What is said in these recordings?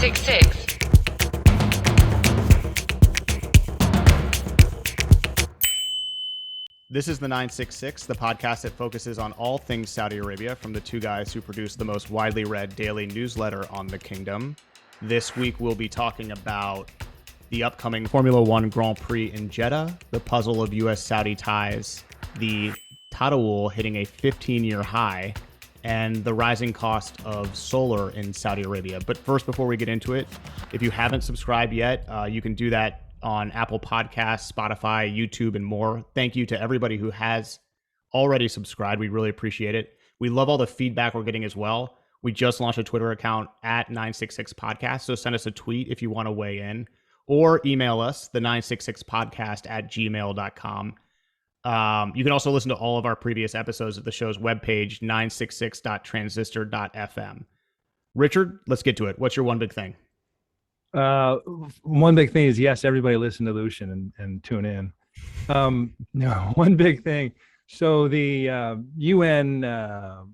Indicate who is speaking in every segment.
Speaker 1: 966.
Speaker 2: This is the 966, the podcast that focuses on all things Saudi Arabia from the two guys who produce the most widely read daily newsletter on the kingdom. This week we'll be talking about the upcoming Formula One Grand Prix in Jeddah, the puzzle of U.S. Saudi ties, the Tadawul hitting a 15-year high, and the rising cost of solar in Saudi Arabia. But first, before we get into it, if you haven't subscribed yet, you can do that on Apple Podcasts, Spotify, YouTube, and more. Thank you to everybody who has already subscribed. We really appreciate it. We love all the feedback we're getting as well. We just launched a Twitter account at 966 Podcast, so send us a tweet if you want to weigh in, or email us, the 966podcast at gmail.com. You can also listen to all of our previous episodes at the show's webpage, 966.transistor.fm. Richard, let's get to it. What's your one big thing?
Speaker 3: One big thing is, yes, everybody listen to Lucian and tune in. No, one big thing. So the UN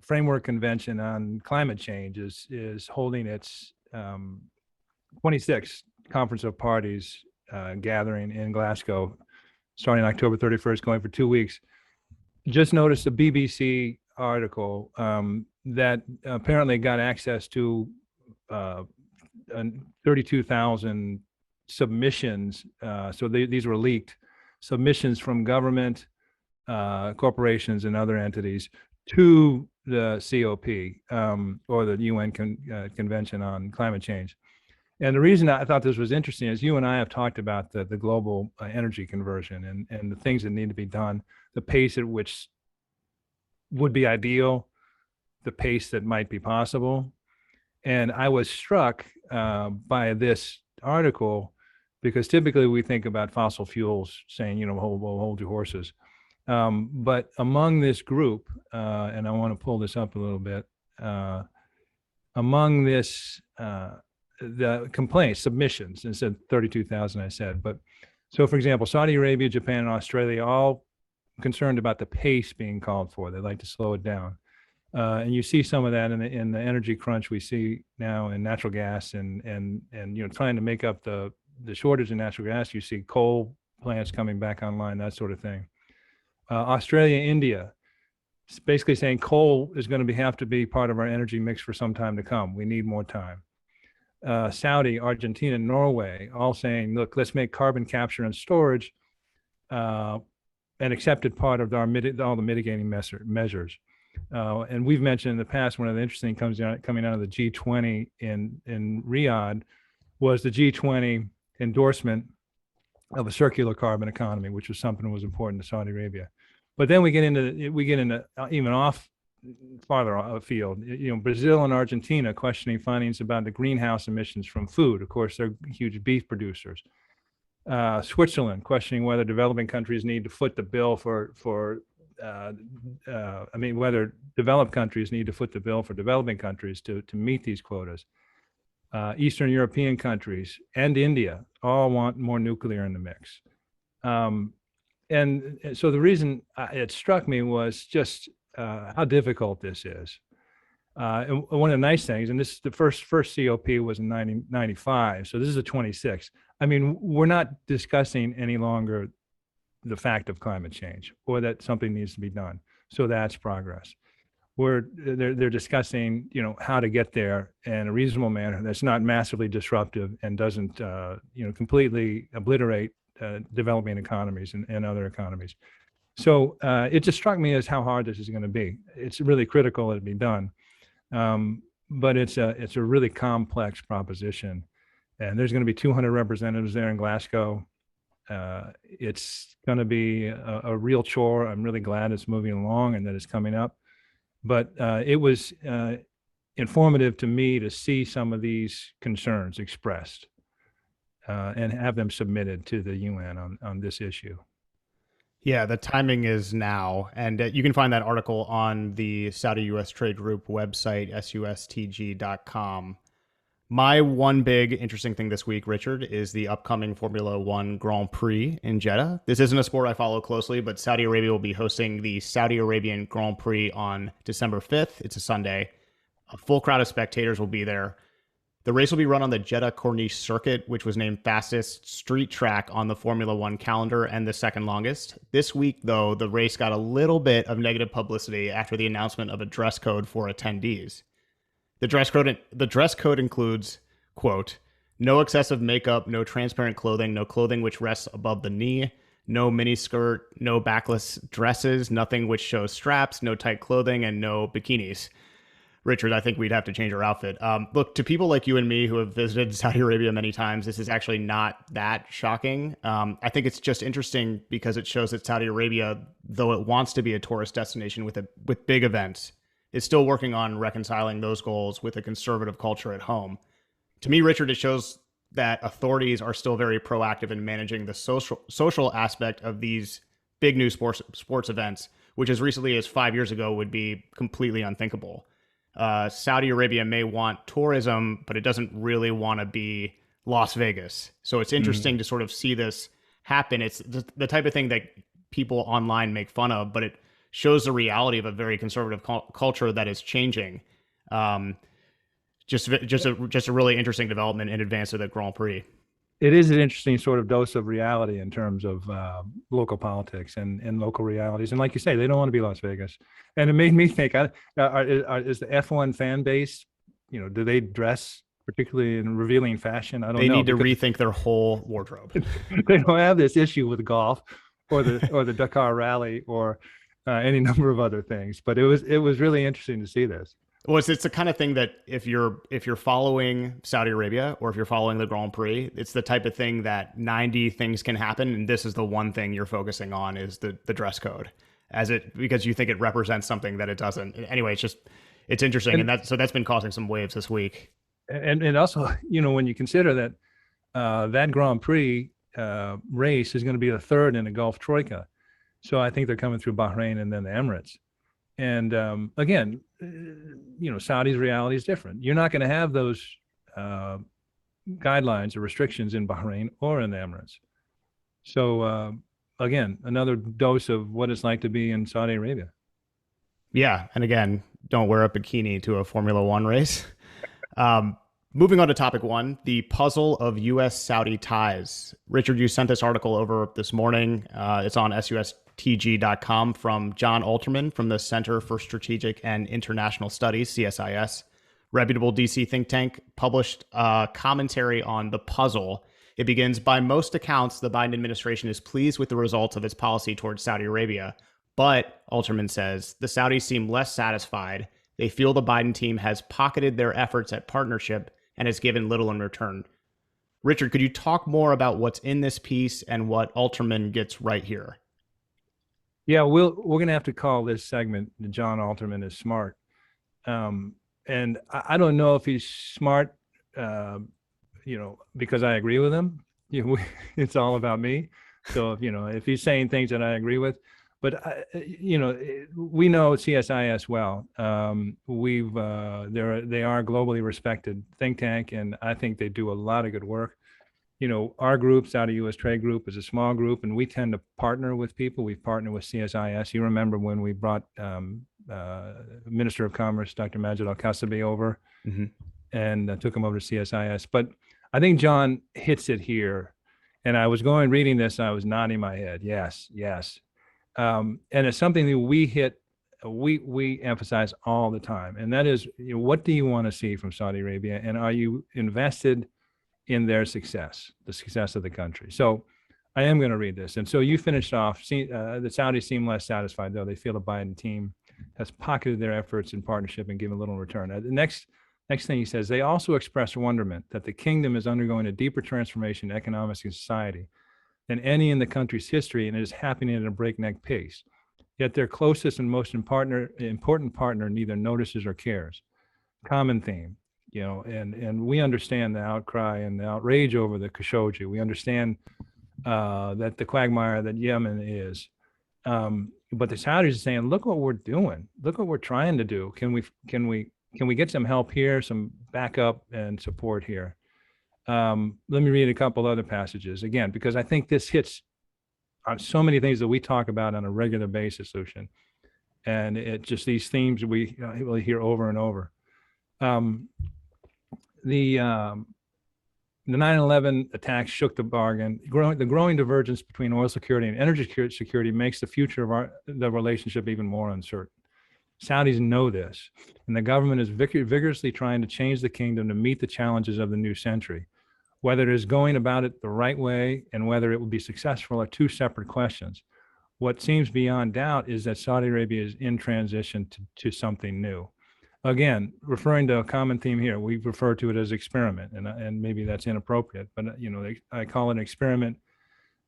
Speaker 3: Framework Convention on Climate Change is holding its 26th Conference of Parties gathering in Glasgow, starting October 31st, going for 2 weeks. Just noticed a BBC article that apparently got access to 32,000 submissions. So these were leaked submissions from government, corporations, and other entities to the COP or the UN Convention on Climate Change. And the reason I thought this was interesting is you and I have talked about the global energy conversion and the things that need to be done, the pace at which would be ideal, the pace that might be possible. And I was struck by this article because typically we think about fossil fuels saying, we'll hold your horses. But among this group, and I want to pull this up a little bit, among this, the complaints, submissions, instead of 32,000, I said. But so, for example, Saudi Arabia, Japan, and Australia, all concerned about the pace being called for. They'd like to slow it down. And you see some of that in the energy crunch we see now in natural gas and trying to make up the shortage in natural gas. You see coal plants coming back online, that sort of thing. Australia, India, it's basically saying coal is going to have to be part of our energy mix for some time to come. We need more time. Saudi, Argentina, Norway, all saying, look, let's make carbon capture and storage an accepted part of all the mitigating measures. And we've mentioned in the past, one of the interesting things coming out of the G20 in Riyadh was the G20 endorsement of a circular carbon economy, which was something that was important to Saudi Arabia. But then we get into even farther afield. Brazil and Argentina questioning findings about the greenhouse emissions from food. Of course, they're huge beef producers. Switzerland questioning whether developing countries need to foot the bill whether developed countries need to foot the bill for developing countries to meet these quotas. Eastern European countries and India all want more nuclear in the mix. And so the reason it struck me was just how difficult this is. And one of the nice things, and this is the first COP was in 1995, so this is a 26. I mean, we're not discussing any longer the fact of climate change or that something needs to be done. So that's progress. They're discussing, how to get there in a reasonable manner that's not massively disruptive and doesn't, completely obliterate developing economies and other economies. So it just struck me as how hard this is going to be. It's really critical that it be done, but it's a really complex proposition. And there's going to be 200 representatives there in Glasgow. It's going to be a real chore. I'm really glad it's moving along and that it's coming up. But it was informative to me to see some of these concerns expressed and have them submitted to the UN on this issue.
Speaker 2: Yeah, the timing is now. And you can find that article on the Saudi U.S. Trade Group website, sustg.com. My one big interesting thing this week, Richard, is the upcoming Formula One Grand Prix in Jeddah. This isn't a sport I follow closely, but Saudi Arabia will be hosting the Saudi Arabian Grand Prix on December 5th. It's a Sunday. A full crowd of spectators will be there. The race will be run on the Jeddah Corniche circuit, which was named fastest street track on the Formula One calendar and the second longest. This week, though, the race got a little bit of negative publicity after the announcement of a dress code for attendees. The dress code includes, quote, no excessive makeup, no transparent clothing, no clothing which rests above the knee, no miniskirt, no backless dresses, nothing which shows straps, no tight clothing, and no bikinis. Richard, I think we'd have to change our outfit. Look, to people like you and me who have visited Saudi Arabia many times, this is actually not that shocking. I think it's just interesting because it shows that Saudi Arabia, though it wants to be a tourist destination with big events, is still working on reconciling those goals with a conservative culture at home. To me, Richard, it shows that authorities are still very proactive in managing the social aspect of these big new sports events, which as recently as 5 years ago would be completely unthinkable. Saudi Arabia may want tourism, but it doesn't really want to be Las Vegas. So it's interesting to sort of see this happen. It's the type of thing that people online make fun of, but it shows the reality of a very conservative culture that is changing. Just a really interesting development in advance of the Grand Prix.
Speaker 3: It is an interesting sort of dose of reality in terms of local politics and local realities. And like you say, they don't want to be Las Vegas. And it made me think, is the F1 fan base, do they dress particularly in revealing fashion? I don't know.
Speaker 2: They need to rethink their whole wardrobe.
Speaker 3: They don't have this issue with golf or the Dakar Rally or any number of other things. But it was really interesting to see this.
Speaker 2: Well, it's the kind of thing that if you're following Saudi Arabia or if you're following the Grand Prix, it's the type of thing that 90 things can happen, and this is the one thing you're focusing on is the dress code, because you think it represents something that it doesn't. Anyway, it's interesting, and that's been causing some waves this week.
Speaker 3: And also, when you consider that that Grand Prix race is going to be the third in a Gulf Troika, so I think they're coming through Bahrain and then the Emirates. And again, Saudi's reality is different. You're not going to have those guidelines or restrictions in Bahrain or in the Emirates. So again, another dose of what it's like to be in Saudi Arabia.
Speaker 2: Yeah, and again, don't wear a bikini to a Formula One race. Moving on to topic one, the puzzle of U.S. Saudi ties. Richard, you sent this article over this morning. It's on sustg.com from Jon Alterman from the Center for Strategic and International Studies, CSIS. Reputable DC think tank published a commentary on the puzzle. It begins, by most accounts, the Biden administration is pleased with the results of its policy towards Saudi Arabia. But, Alterman says, the Saudis seem less satisfied. They feel the Biden team has pocketed their efforts at partnership and has given little in return. Richard, could you talk more about what's in this piece and what Alterman gets right here?
Speaker 3: Yeah, we're going to have to call this segment Jon Alterman is smart. And I don't know if he's smart, because I agree with him. It's all about me. So, if he's saying things that I agree with, but we know CSIS well. They are a globally respected think tank, and I think they do a lot of good work. Our group, Saudi U.S. Trade Group, is a small group, and we tend to partner with people. We've partnered with CSIS. You remember when we brought Minister of Commerce, Dr. Majid Al-Kasabi, over and took him over to CSIS. But I think John hits it here. And I was reading this, and I was nodding my head. Yes. And it's something that we emphasize all the time. And that is, what do you want to see from Saudi Arabia? And are you invested in their success, the success of the country? So I am going to read this. And so you finished off, the Saudis seem less satisfied, though. They feel the Biden team has pocketed their efforts in partnership and given little in return. The next thing he says, they also express wonderment that the kingdom is undergoing a deeper transformation in economics and society than any in the country's history, and it is happening at a breakneck pace. Yet their closest and most important partner neither notices or cares. Common theme, and we understand the outcry and the outrage over the Khashoggi. We understand that the quagmire that Yemen is. But the Saudis are saying, look what we're doing. Look what we're trying to do. Can we get some help here, some backup and support here? Let me read a couple other passages again, because I think this hits on so many things that we talk about on a regular basis, Lucian. And it just these themes we really hear over and over. the 9/11 attacks shook the bargain. The growing divergence between oil security and energy security makes the future of the relationship even more uncertain. Saudis know this, and the government is vigorously trying to change the kingdom to meet the challenges of the new century. Whether it is going about it the right way and whether it will be successful are two separate questions. What seems beyond doubt is that Saudi Arabia is in transition to something new. Again, referring to a common theme here, we refer to it as experiment, and maybe that's inappropriate, but I call it an experiment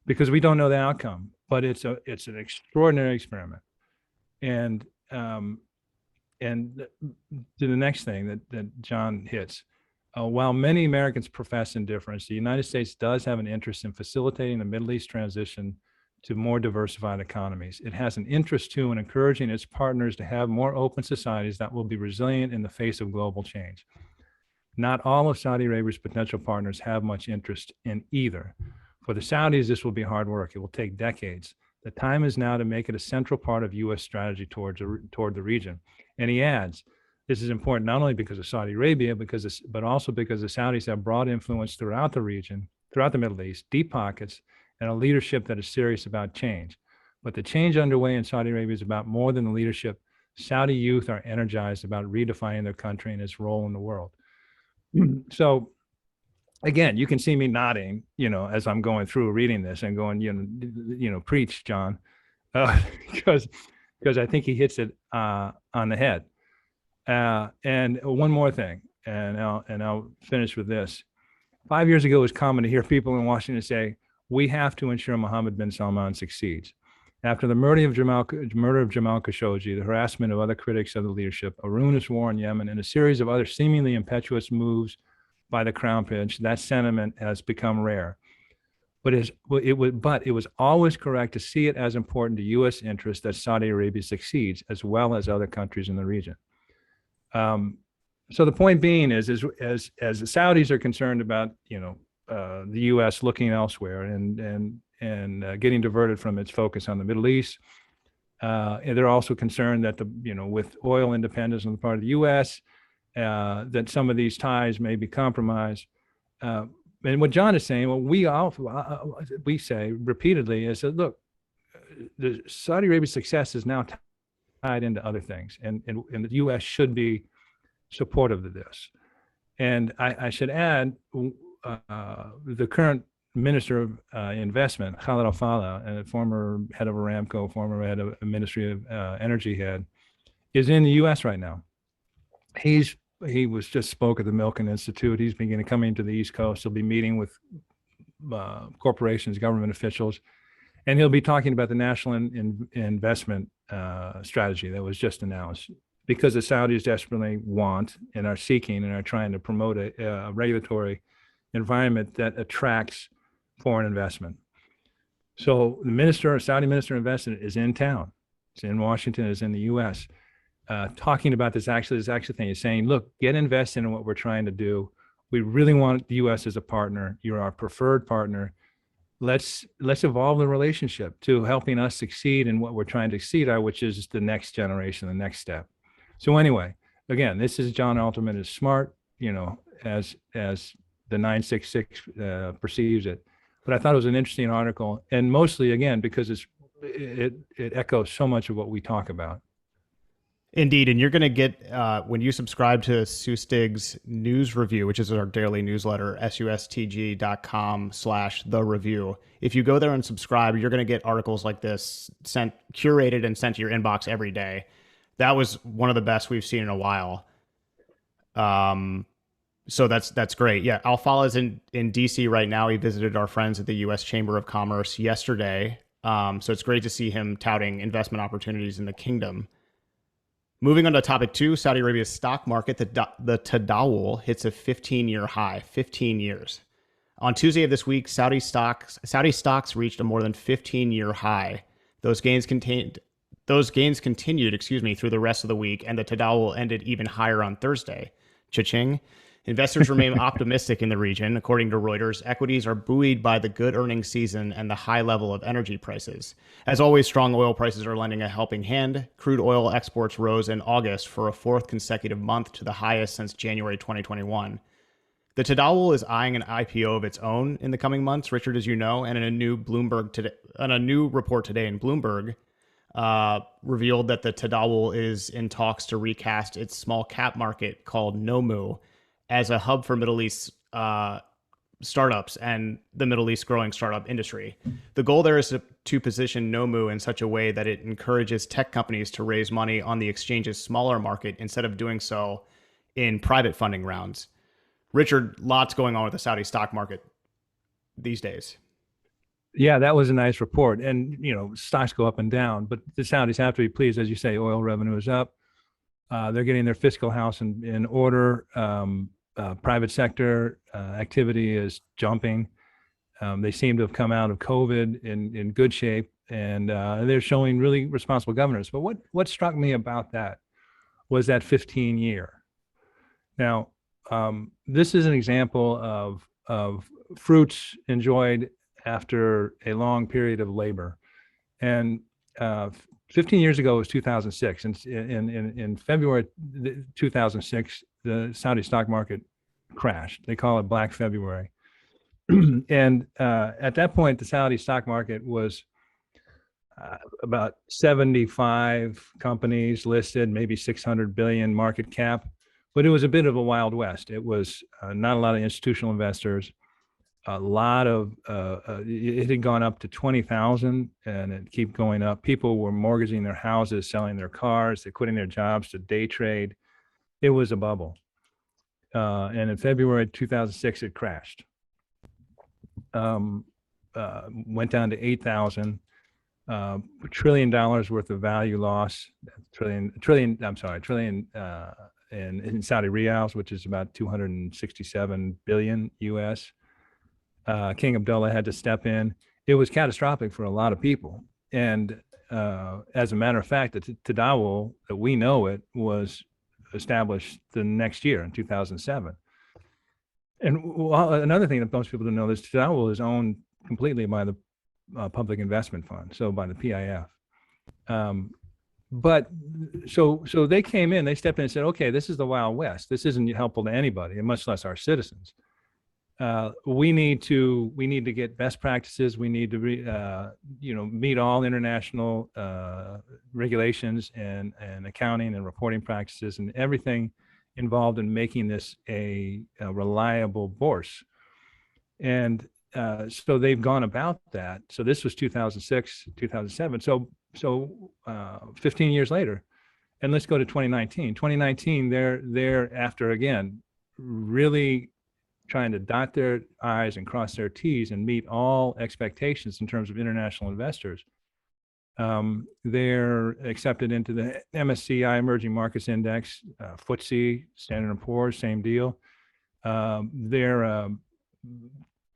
Speaker 3: because we don't know the outcome, but it's an extraordinary experiment. And to the next thing that John hits, while many Americans profess indifference, the United States does have an interest in facilitating the Middle East transition to more diversified economies. It has an interest too in encouraging its partners to have more open societies that will be resilient in the face of global change. Not all of Saudi Arabia's potential partners have much interest in either. For the Saudis, this will be hard work. It will take decades. The time is now to make it a central part of U.S. strategy toward the region. And he adds, this is important not only because of Saudi Arabia, but also because the Saudis have broad influence throughout the region, throughout the Middle East, deep pockets, and a leadership that is serious about change. But the change underway in Saudi Arabia is about more than the leadership. Saudi youth are energized about redefining their country and its role in the world. So again, you can see me nodding, as I'm going through reading this and going, preach, John, because I think he hits it on the head. And one more thing, and I'll finish with this. 5 years ago, it was common to hear people in Washington say, we have to ensure Mohammed bin Salman succeeds. After the murder of Jamal Khashoggi, the harassment of other critics of the leadership, a ruinous war in Yemen, and a series of other seemingly impetuous moves by the Crown Prince, that sentiment has become rare. But it was always correct to see it as important to U.S. interests that Saudi Arabia succeeds, as well as other countries in the region. So the point being is as the Saudis are concerned about, the U.S. looking elsewhere and getting diverted from its focus on the Middle East. And they're also concerned that with oil independence on the part of the U.S., that some of these ties may be compromised. And what John is saying, what we say repeatedly is that, look, the Saudi Arabia's success is now tied into other things, and the U.S. should be supportive of this. And I should add, the current Minister of Investment, Khalid Al-Faleh, and former head of Aramco, former head of Ministry of Energy head, is in the U.S. right now. He was just spoke at the Milken Institute. He's beginning coming to the East Coast. He'll be meeting with corporations, government officials, and he'll be talking about the national investment strategy that was just announced, because the Saudis desperately want and are seeking and are trying to promote a regulatory environment that attracts foreign investment. So the Saudi Minister of Investment is in town. It's in Washington, is in the U.S., talking about this actual thing. He's saying, look, get invested in what we're trying to do. We really want the U.S. as a partner. You're our preferred partner. Let's evolve the relationship to helping us succeed in what we're trying to succeed at, which is the next generation, the next step. So anyway, again, this is Jon Alterman is smart, as the 966 perceives it. But I thought it was an interesting article, and mostly, again, because it echoes so much of what we talk about.
Speaker 2: Indeed. And you're going to get, when you subscribe to Sustig's news review, which is our daily newsletter, sustg.com/the review. If you go there and subscribe, you're going to get articles like this curated and sent to your inbox every day. That was one of the best we've seen in a while. So that's great. Yeah. Al-Faleh is in DC right now. He visited our friends at the U.S. Chamber of Commerce yesterday. So it's great to see him touting investment opportunities in the kingdom. Moving on to topic 2, Saudi Arabia's stock market, the Tadawul hits a 15-year high, 15 years. On Tuesday of this week, Saudi stocks reached a more than 15-year high. Those gains continued, through the rest of the week, and the Tadawul ended even higher on Thursday. Cha-ching. Investors remain optimistic in the region. According to Reuters, equities are buoyed by the good earnings season and the high level of energy prices. As always, strong oil prices are lending a helping hand. Crude oil exports rose in August for a fourth consecutive month to the highest since January 2021. The Tadawul is eyeing an IPO of its own in the coming months, Richard, as you know, and in a new report today in Bloomberg, revealed that the Tadawul is in talks to recast its small cap market called Nomu as a hub for Middle East startups and the Middle East growing startup industry. The goal there is to position Nomu in such a way that it encourages tech companies to raise money on the exchange's smaller market instead of doing so in private funding rounds. Richard, lots going on with the Saudi stock market these days.
Speaker 3: Yeah, that was a nice report. And, stocks go up and down, but the Saudis have to be pleased. As you say, oil revenue is up. They're getting their fiscal house in order. Private sector activity is jumping. They seem to have come out of COVID in good shape, and they're showing really responsible governance. But what struck me about that was that 15-year. Now, this is an example of fruits enjoyed after a long period of labor. And 15 years ago was 2006. And in February 2006, the Saudi stock market crashed. They call it Black February. And at that point, the Saudi stock market was about 75 companies listed, maybe 600 billion market cap. But it was a bit of a Wild West. It was not a lot of institutional investors. A lot of it had gone up to 20,000, and it kept going up. People were mortgaging their houses, selling their cars, they're quitting their jobs to day trade. It was a bubble. And in February 2006, it crashed. Went down to 8,000. $1 trillion worth of value loss. Trillion in Saudi riyals, which is about 267 billion US. King Abdullah had to step in. It was catastrophic for a lot of people. And as a matter of fact, the Tadawul, that we know it, was established the next year in 2007. And another thing that most people don't know is Tadawul is owned completely by the Public Investment Fund, so by the PIF. But so they came in, they stepped in and said, okay, this is the Wild West. This isn't helpful to anybody, and much less our citizens. We need to get best practices. We need to meet all international regulations and accounting and reporting practices and everything involved in making this a reliable bourse. And so they've gone about that. So this was 2006, 2007. So 15 years later, and let's go to 2019. 2019, they're after, again, really trying to dot their I's and cross their T's and meet all expectations in terms of international investors. They're accepted into the MSCI Emerging Markets Index, FTSE, Standard & Poor's, same deal. They're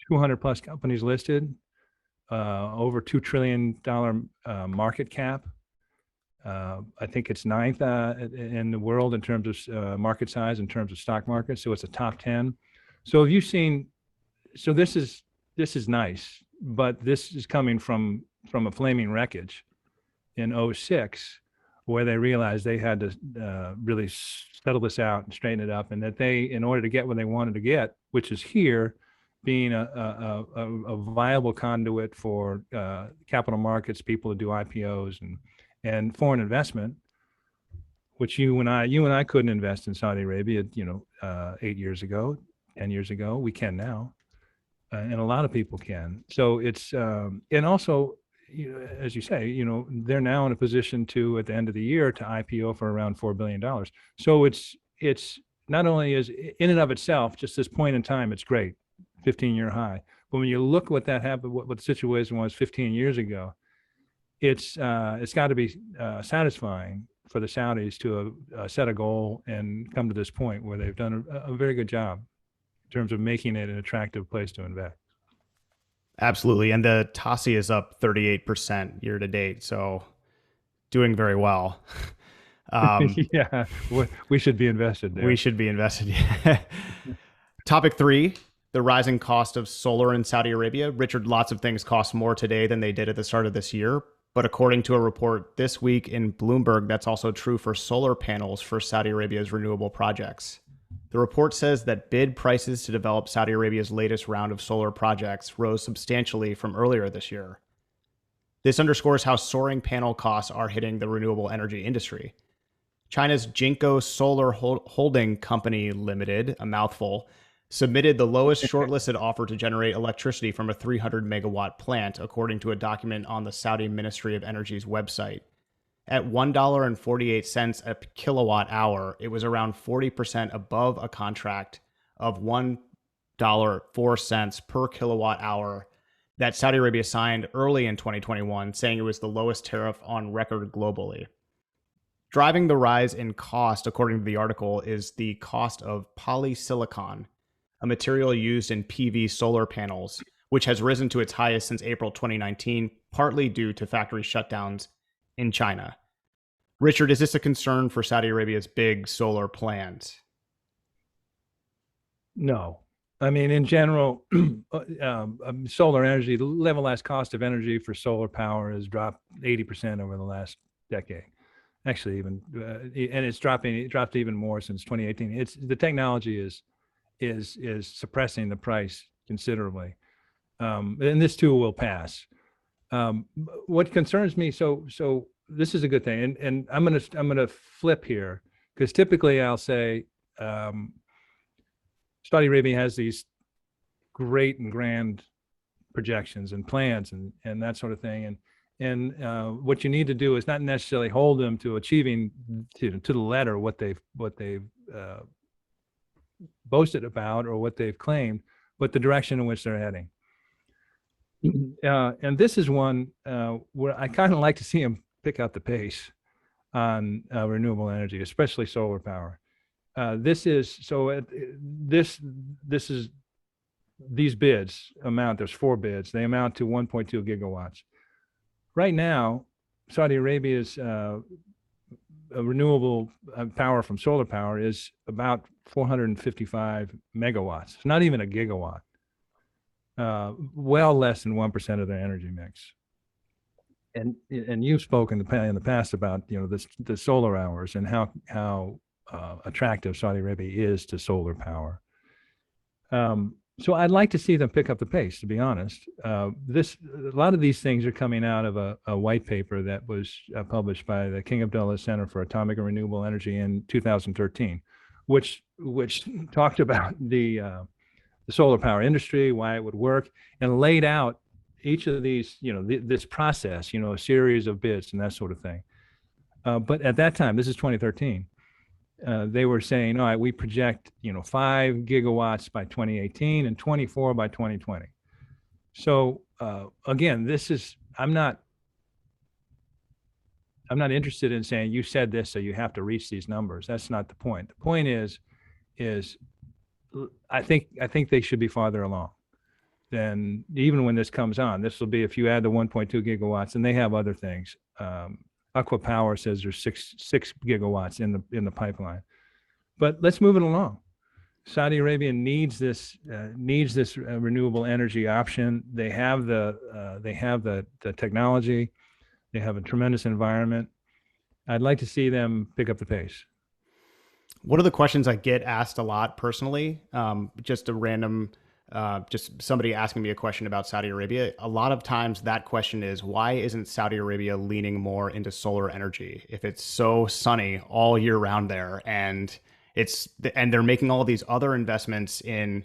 Speaker 3: 200 plus companies listed, over $2 trillion market cap. I think it's ninth in the world in terms of market size, in terms of stock market. So it's a top 10. So have you seen? So this is nice, but this is coming from a flaming wreckage in 2006, where they realized they had to really settle this out and straighten it up, and that they, in order to get what they wanted to get, which is here, being a viable conduit for capital markets, people to do IPOs and foreign investment, which you and I couldn't invest in Saudi Arabia, 8 years ago, 10 years ago. We can now, and a lot of people can. So it's and also, as you say, they're now in a position to, at the end of the year, to IPO for around $4 billion. So it's not only is in and of itself, just this point in time, it's great, 15-year high. But when you look what that happened, what the situation was 15 years ago, it's got to be satisfying for the Saudis to set a goal and come to this point where they've done a very good job in terms of making it an attractive place to invest.
Speaker 2: Absolutely. And the TASI is up 38% year to date. So doing very well.
Speaker 3: Yeah, we should be invested there.
Speaker 2: We should be invested. Topic 3, the rising cost of solar in Saudi Arabia. Richard, lots of things cost more today than they did at the start of this year. But according to a report this week in Bloomberg, that's also true for solar panels for Saudi Arabia's renewable projects. The report says that bid prices to develop Saudi Arabia's latest round of solar projects rose substantially from earlier this year. This underscores how soaring panel costs are hitting the renewable energy industry. China's Jinko Solar Holding Company Limited, a mouthful, submitted the lowest shortlisted offer to generate electricity from a 300 megawatt plant, according to a document on the Saudi Ministry of Energy's website. At $1.48 a kilowatt hour, it was around 40% above a contract of $1.04 per kilowatt hour that Saudi Arabia signed early in 2021, saying it was the lowest tariff on record globally. Driving the rise in cost, according to the article, is the cost of polysilicon, a material used in PV solar panels, which has risen to its highest since April 2019, partly due to factory shutdowns in China. Richard, is this a concern for Saudi Arabia's big solar plans?
Speaker 3: No. I mean, in general, solar energy, the levelized cost of energy for solar power has dropped 80% over the last decade. Actually, even and it dropped even more since 2018. The technology is suppressing the price considerably, and this too will pass. What concerns me, so this is a good thing, and I'm gonna flip here, because typically I'll say Saudi Arabia has these great and grand projections and plans and that sort of thing, and what you need to do is not necessarily hold them to achieving to the letter what they've boasted about or what they've claimed, but the direction in which they're heading. And this is one where I kind of like to see them pick out the pace on renewable energy, especially solar power. These bids amount, there's 4 bids, they amount to 1.2 gigawatts. Right now, Saudi Arabia's renewable power from solar power is about 455 megawatts. It's not even a gigawatt. Well less than 1% of their energy mix. And you've spoken in the past about the solar hours and how attractive Saudi Arabia is to solar power. So I'd like to see them pick up the pace, to be honest. A lot of these things are coming out of a white paper that was published by the King Abdullah Center for Atomic and Renewable Energy in 2013, which talked about the solar power industry, why it would work, and laid out each of these, this process, a series of bids and that sort of thing. But at that time, this is 2013, they were saying, all right, we project, 5 gigawatts by 2018 and 24 by 2020. So again, I'm not interested in saying you said this, so you have to reach these numbers. That's not the point. The point is I think they should be farther along than even when this comes on. This will be, if you add the 1.2 gigawatts, and they have other things. Aqua Power says there's six gigawatts in the pipeline, but let's move it along. Saudi Arabia needs this renewable energy option. They have the technology. They have a tremendous environment. I'd like to see them pick up the pace.
Speaker 2: One of the questions I get asked a lot personally, just a random, just somebody asking me a question about Saudi Arabia. A lot of times that question is, why isn't Saudi Arabia leaning more into solar energy if it's so sunny all year round there, and they're making all these other investments in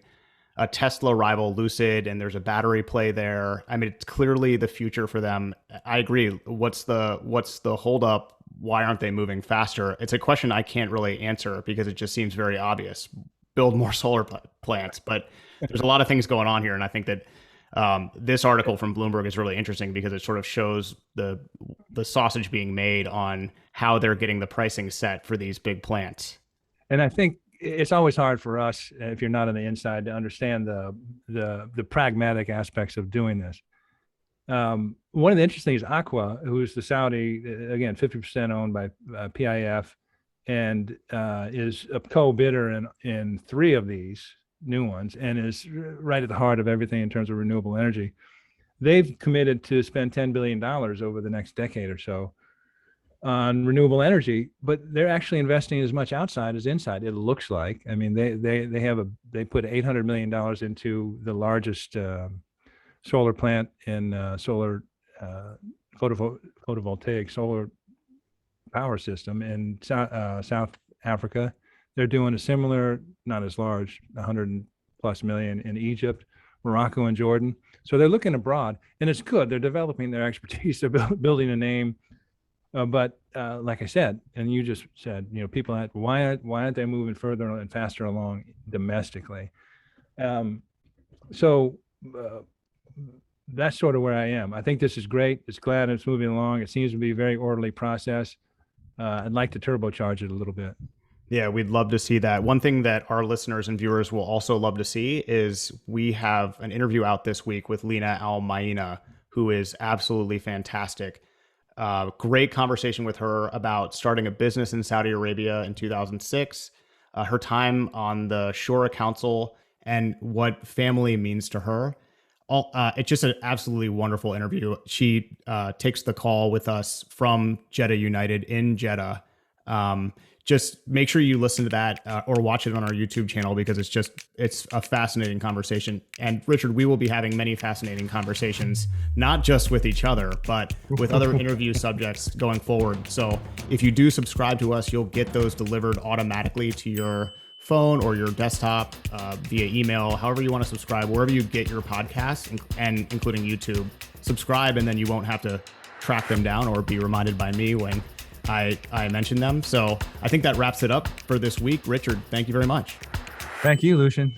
Speaker 2: a Tesla rival, Lucid, and there's a battery play there. I mean, it's clearly the future for them. I agree. What's the holdup? Why aren't they moving faster? It's a question I can't really answer because it just seems very obvious. Build more solar plants, but there's a lot of things going on here, and I think that this article from Bloomberg is really interesting because it sort of shows the sausage being made on how they're getting the pricing set for these big plants.
Speaker 3: And I think it's always hard for us, if you're not on the inside, to understand the pragmatic aspects of doing this. One of the interesting things, Aqua, who's the Saudi, again, 50% owned by PIF, and is a co-bidder in 3 of these new ones, and is right at the heart of everything in terms of renewable energy. They've committed to spend $10 billion over the next decade or so on renewable energy, but they're actually investing as much outside as inside. It looks like. I mean, they put $800 million into the largest solar plant in solar photovoltaic solar power system in South Africa. They're doing a similar, not as large, 100+ million in Egypt, Morocco, and Jordan. So they're looking abroad, and it's good. They're developing their expertise. They're building a name. But like I said, and you just said, people why aren't they moving further and faster along domestically? So that's sort of where I am. I think this is great. It's glad it's moving along. It seems to be a very orderly process. I'd like to turbocharge it a little bit.
Speaker 2: Yeah, we'd love to see that. One thing that our listeners and viewers will also love to see is we have an interview out this week with Lina Al Maina, who is absolutely fantastic. Great conversation with her about starting a business in Saudi Arabia in 2006, her time on the Shura Council, and what family means to her. It's just an absolutely wonderful interview. She takes the call with us from Jeddah United in Jeddah. Just make sure you listen to that or watch it on our YouTube channel, because it's a fascinating conversation. And Richard, we will be having many fascinating conversations, not just with each other, but with other interview subjects going forward. So if you do subscribe to us, you'll get those delivered automatically to your phone or your desktop via email, however you want to subscribe, wherever you get your podcasts, and including YouTube. Subscribe, and then you won't have to track them down or be reminded by me when I mention them. So I think that wraps it up for this week. Richard, thank you very much.
Speaker 3: Thank you, Lucian.